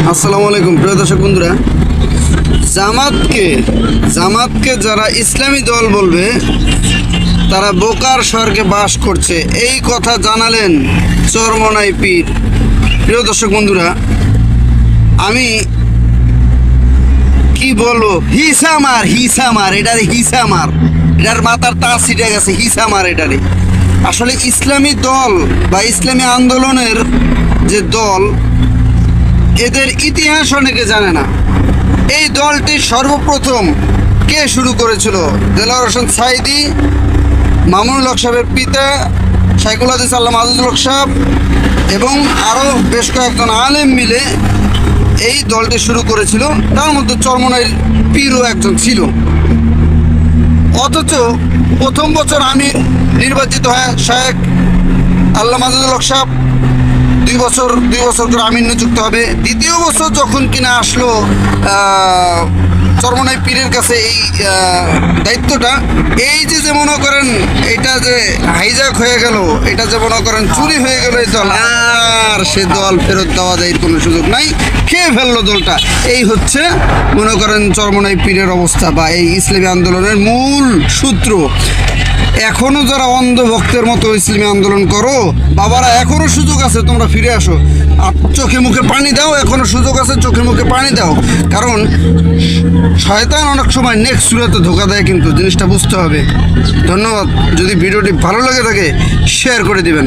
আসসালামু আলাইকুম প্রিয় দর্শক বন্ধুরা, জামাতকে যারা ইসলামী দল বলবে তারা বোকার স্বর্গে বাস করছে, এই কথা জানালেন চরমনাই পীর। প্রিয় দর্শক বন্ধুরা, আমি কি বলবো, হিসামার এটার মাথার তার ছিটে গেছে, হিসামার এটারে। আসলে ইসলামী দল বা ইসলামী আন্দোলনের যে দল, এদের ইতিহাস অনেকে জানে না। এই দলটি সর্বপ্রথম কে শুরু করেছিল? দেলোয়ার হোসেন সাঈদী, মামুনুল হক সাহেবের পিতা শাইখুল হাদিস আল্লামা আজিজুল হক সাহেব এবং আরও বেশ কয়েকজন আলেম মিলে এই দলটি শুরু করেছিল। তার মধ্যে চরমনাইর পীরও একজন ছিল। অথচ প্রথম বছর আমির নির্বাচিত হয় শায়েখ আল্লামা আজিজুল হক সাহেব, দুই বছর করে আমির নিযুক্ত হবে। দ্বিতীয় বছর যখন কিনা আসলো চরমনাই পীরের কাছে এই দায়িত্বটা, এই যে মনে করেন এটা যে হাইজ্যাক হয়ে গেল, এটা যে মনে করেন চুরি হয়ে গেল এই দল, আর সে দল ফেরত দেওয়া যায় কোনো সুযোগ নাই, খেয়ে ফেললো দলটা। এই হচ্ছে মনে করেন চরমনাই পীরের অবস্থা বা এই ইসলামী আন্দোলনের মূল সূত্র। এখনো যারা অন্ধ ভক্তের মতো ইসলামী আন্দোলন করো, বাবারা এখনো সুযোগ আছে, তোমরা ফিরে আসো, আর চোখে মুখে পানি দাও, এখনো সুযোগ আছে, চোখে মুখে পানি দাও। কারণ শয়তান অনেক সময় নেক্সট সুরাতে ধোকা দেয়, কিন্তু জিনিসটা বুঝতে হবে। ধন্যবাদ। যদি ভিডিওটি ভালো লাগে থাকে শেয়ার করে দিবেন।